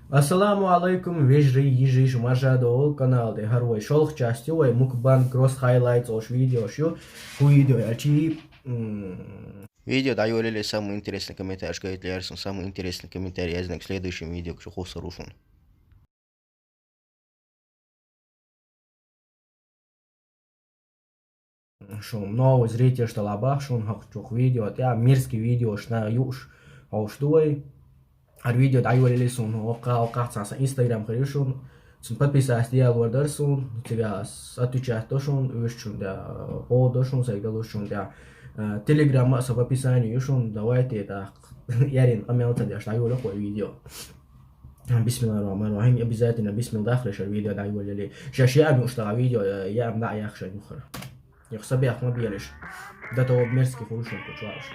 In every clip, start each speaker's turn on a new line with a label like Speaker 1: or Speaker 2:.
Speaker 1: Ассаламу алейкум, вежри ежиш мажадол канал де харвай шолх частью, ой мукбан гросс хайлайтс ош видео шо, видео ячи.
Speaker 2: Видео даю Лили самый интересный комментарий, говорит Лерсон, самый интересный комментарий, я знаю, к следующему видео, что хуса рушен.
Speaker 1: Шум новый зритель что лаба, шум хак видео, я мирский видео шна юш, ош дуай. Ar video даю Лили сун, ока цаса Instagram харишун. Sun подписаться диалог дарсун, тебя отвечать тошун, вещун да, о дошун, сайгалушун да. Telegram в описании шун, давайте это ярин амел тадяш даю лохой видео. Бисмиллахир-рахманир-рахим, обязательно бисмилlah خلش الفيديو دعوا لي شاشة أبي أشتغل فيديو يا أم لا يا أخي نخرة يخسبي أخ ما بيلش ده تو بمرسكي خلوشون كتواش.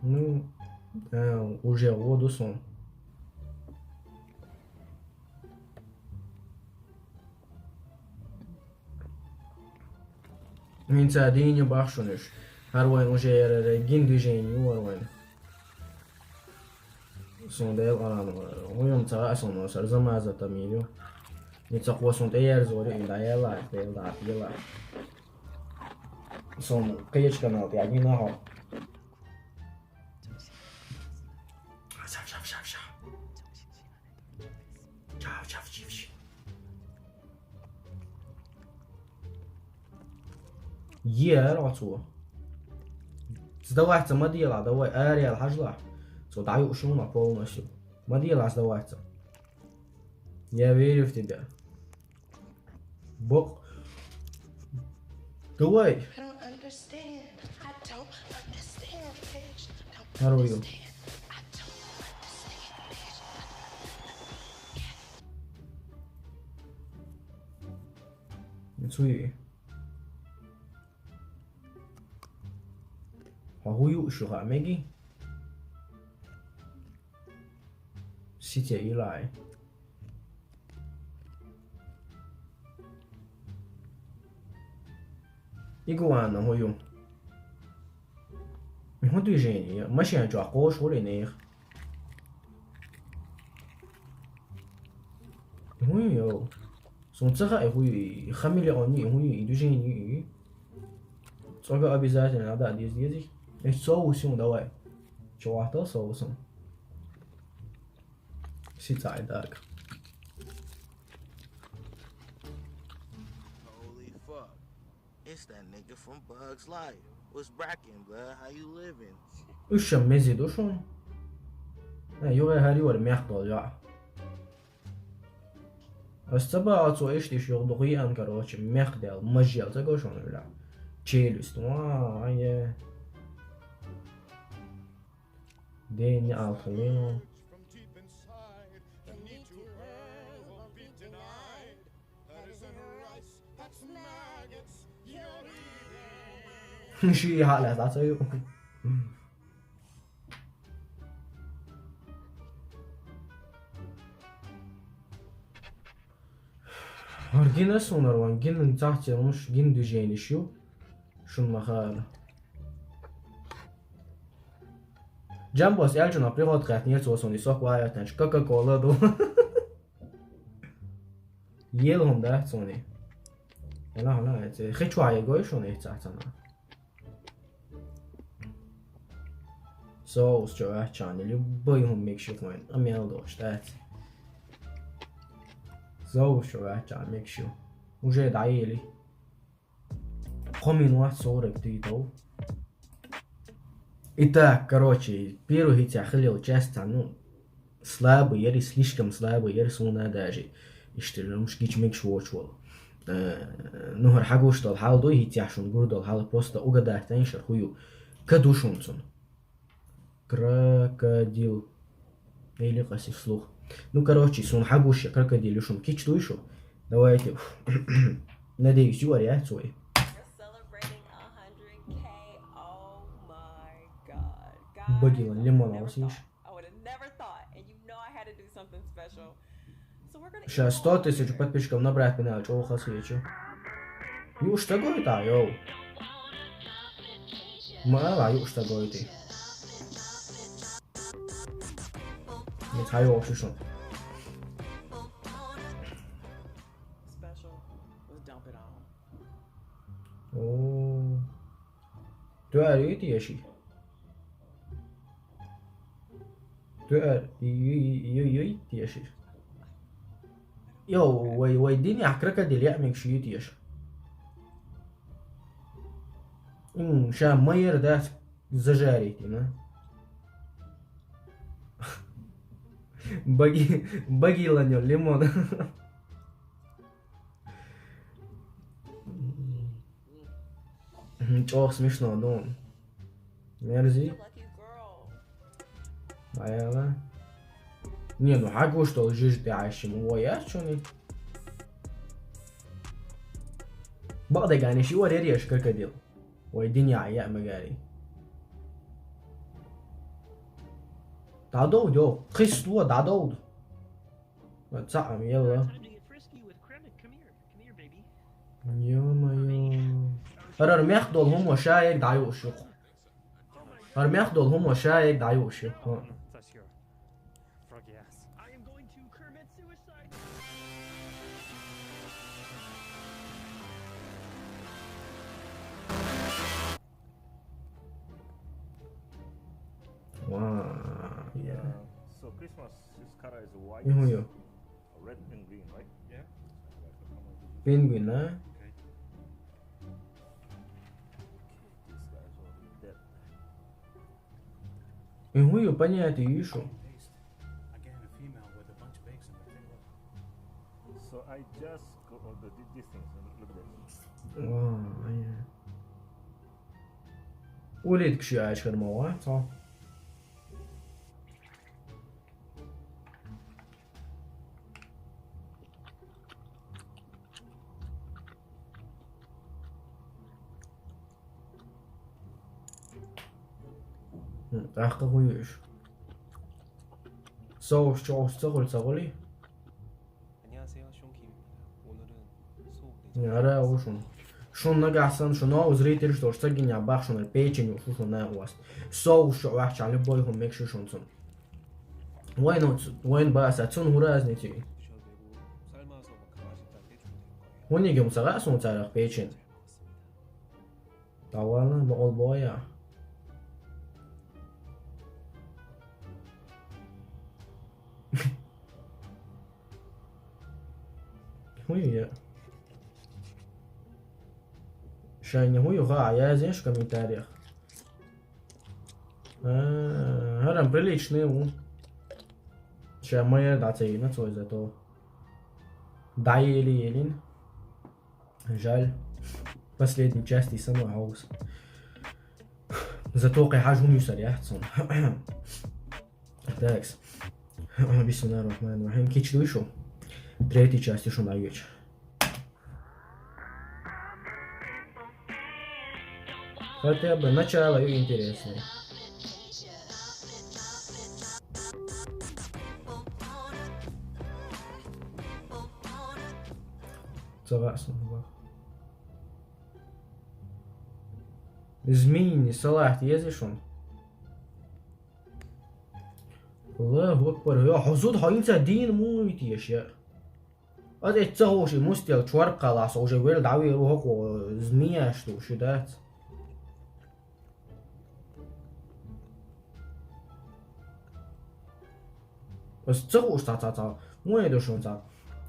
Speaker 1: Ну, уже воду сон. Min sardinha baxşonur. Har وين уже جين движение وين. Son del alan. Oyun ta son sar zamazda tamilio. Ni taqwa son eğer zor ila yala yala yala. Son kayıç kanal yani ne ha. Şaf şaf şaf şaf. Şaf şaf şaf şaf. Yer atıyor. Сдаваться модела, давай, ареал хажла. So даю шума полностью. Модела сдаваться. Я верю в тебя. Бог. Давай. How are you? Мицуи. هو شو ميجي سيتي إيلاي إيجوانا هو يوم هو دوجيني ماشي هنجوا قوش ولا نيخ هو يو سونتها هو خميلي أني هو دوجيني صار أبي زاد الأداء ديزي إيش سووا شو دواء شو واحدة سووا سون سيت عيدك
Speaker 2: Holy fuck, it's that nigga from Bugs Life. What's brackin', blood? How you living?
Speaker 1: إيش مزيد وشون يوغي هاري ولا ميحطو جا السبعة تو إيش تيش يغضغي أنكروش ميحدل مجيل تقول شون ولا تشيلست وايه ديني عالخيمة شي حالة تعطيه هرجينا سونر وان جين تحتي مش جين دوجيني شو المخالة جنباس الجنا privat rätningar så som de sa på att den Coca-Cola då يلهم ده صوني لا لا خي شوية جوي شو نيتساتنا så står jag channel ju börjar make sure för en mail då stat så står jag channel make sure уже доели комину 40 титул. Итак, короче, первый я хотел часть, ну, слабый, или слишком слабый, или сумна даже. И что, мش кич мик швочвал. Ну, хархагу что, хал до хитя шун гурдал, хал просто угадать, тань шархую. Кадушунцун. Крокодил. Или каси вслух. Ну, короче, сун хагуш, крокодил, шун кич дуйшу. Давайте. Надеюсь, его реакцию. Bagila limon alsıymış. Сейчас 100 тысяч подписчиков набрать меня, чего хочу. Юж что говорит, а, йоу. Мало, юж что говорит. Не знаю вообще что. О,对的也是。对，有也是。يو ويديني على كركديل يعمل شيء يش شا مير ده زجاريتي ما باقي لانيو ليمون ох смешно ну мерзи наверное не, ну حاجة что جيجتي عايشين وياه شوني بقدر يعني شو وريري اشكال كديل ويديني عياء مجالي تعدود يو خيس تو تعدود تسعم يلا يوما يو ارميخ دول هم شايك دعيوش ارميخ دول هم شايك دعيوش Wow, yeah.
Speaker 3: So Christmas color is white.
Speaker 1: 이거 뭐요?
Speaker 3: Red and green, right? Yeah.
Speaker 1: 펭귄,
Speaker 3: Okay. These guys are dead.
Speaker 1: 이거 뭐요? понятие 이슈.
Speaker 4: Again, a female with a bunch of eggs in her finger.
Speaker 3: So I just go on these things and look at this.
Speaker 1: Wow, yeah. وليد كشي عايش كده مواه صح؟ تحقق ويش 소우스 저걸 저걸이
Speaker 5: 안녕하세요, 숑킴입니다. 오늘은 수업
Speaker 1: 알아 오숑 شون نقعسن شون ناو زريتر شتور سجن يا باخ شون البيتشن وشو شون ناقواس صو شو واحد على بويهم ميكشو شون سن وين بقى ساتسون هراز نتي
Speaker 5: 부셔내고 삶아서 맛있다 해주면 될 거예요.
Speaker 1: وين يجي مسرع سون تعرف بيتشن طوالا بقول بويا هوي شايني هوي غا عيازين شو комментариях هرم приличный у сейчас мы датей на свой зато дай или елин жаль последней части самой хаус зато قي حاجهم يسري احسن такс بسم الله الرحمن الرحيم كيش دويشو третьей части шо на вечер хотя бы начало и интересное согласен زميني صلاح يزيشون الله أكبر يا حظوظ هاينسا دين مويتي أشياء هذا يتسهوش مستيل شوارق قلاص وجا ويل دعوي روحك وزمية شتو شدات بس تسهوش تا مو يدوشون تا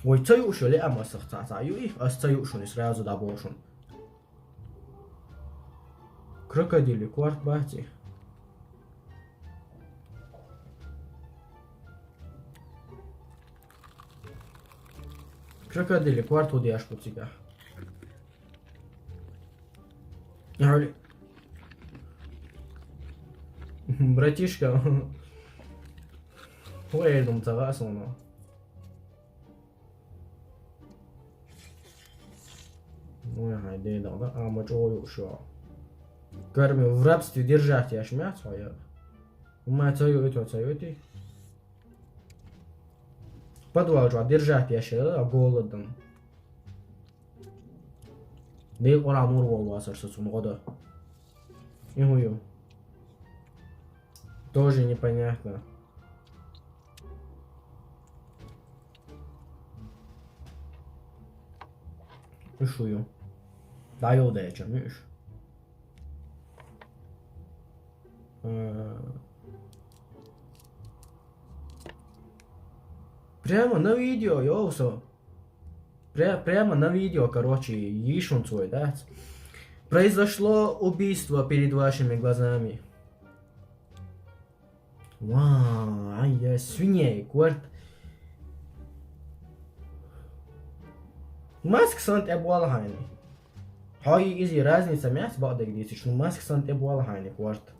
Speaker 1: ويتسيوش لي أما سخ تا يوي أستيوشون يسرازو دابوشون كروكوديلي كوارت باتي كروكوديلي كوارت ودي أشكو تيجا يعني братишка وين متغاسونا ну хайде да а мы чего еще Кормим в рабстве держать я шмят своя ما цаюти. Продолжу держать я ще голодом. Не қора мур болмаса сум года. Ихую. Тоже непонятно. Ихую. Да йода я чамиш. Прямо на видео, йоусо. Прямо на видео, короче, ишун свой, да? Произошло убийство перед вашими глазами. Вау, ай, я свиней, кварт. Маск сант эбуалхайни. Хай изи разница мяс бадек дитич, ну маск сант эбуалхайни, кварт.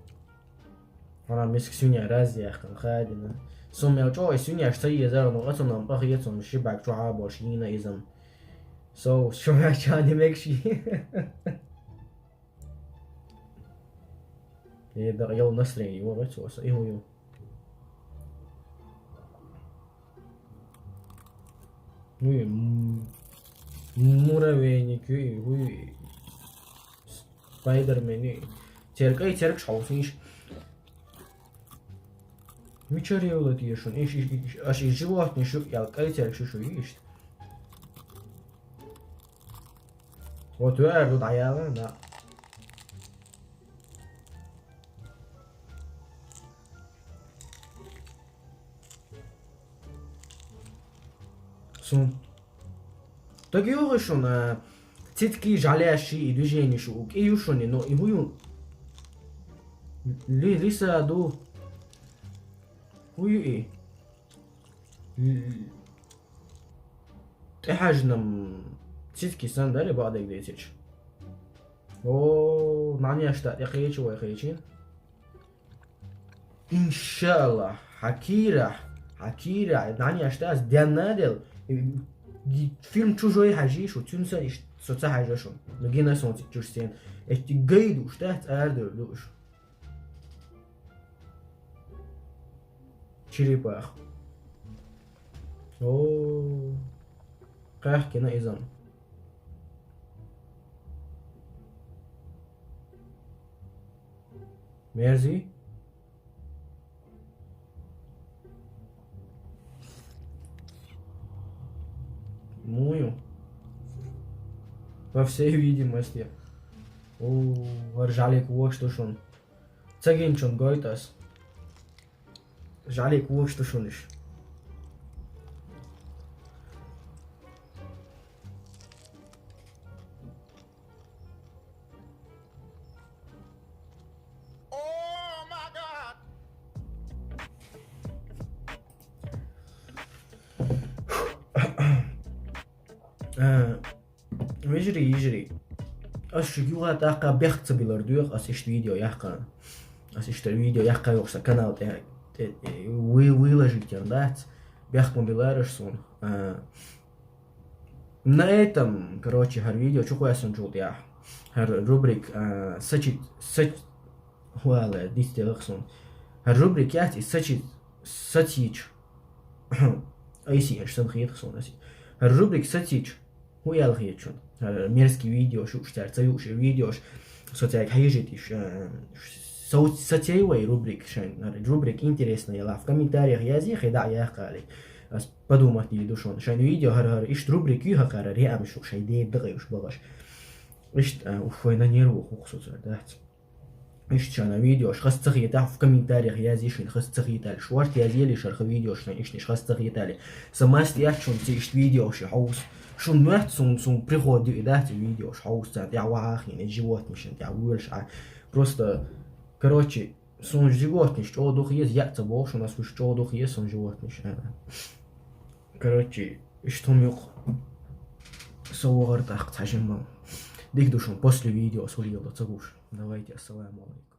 Speaker 1: Она миск свинья разъехал, хадина. Сум я чой свинья, что я зару, но это нам пахнет, шибак чуа больше не наизм. So, что я чани мекши. ده يوم نصري وقت وصي هو يوم مورا كي هو سبايدر مان ترك شاوسيش ميشاري ولا تيشون ايش اشي جوات نشو يالكاي ترك شو يشت وتوعد ضعيانا لا Сун. Так югошун цитки жалящие движения шук. И юшуни, но и хую. Лиса ду. Хую и. تحجنم цитки сандали بعد يديتش. О, нани ашта يقيتش ويقيتشين. إن شاء الله حكيرة нани ашта ديانادل. Фильм «Чужой хажиш» und Tünser ist sozusagen schon. Wir gehen das uns durchsehen. Ich gehe durch das Erde durch. Черепах. О, как кино изам. Мерзи. Мую. Во всей видимости. О, жалик вот что шон. Цагин чон гойтас. Жалик вот что шониш. يجري اش يوغا تاقا بيخت بيلردوغ اس اشت فيديو يحقا اس اشت الفيديو يحقا يوغسا канал выложите, да, бяхма беларусун. На этом, короче, хар видео чухуя сунчулт я. Хар рубрик сачит хуала дистелахсун. Хар рубрик яти сатич. Айси аш хитхсун аси. Хар рубрик сатич хуял хитчун. Мерзкие видео, шуштар, цаюши видео, социальных хайжитиш. Сатьевой рубрик, рубрик интересная, ла в комментариях язык и да я хали. Подумать не душон. Шайн видео хар ишт рубрик юха хар реам шу шайдей дгаюш багаш. Ишт уфой на нерву хуксуцар да. Ишт шана видео шхас цахита в комментариях язык шхас цахита шварт язели шарх видео шна ишт шхас цахита. Самаст яшун ишт видео шхаус. Шун мят сун приходит да видео шхаус я вахин живот мишен я вылш. Просто короче, сон животный, что дух есть, я больше у нас что дух есть, сон животный. Короче, что мюк совар так цажим. Дик душон после видео сулил до цагуш. Давайте, ассаламу алейкум.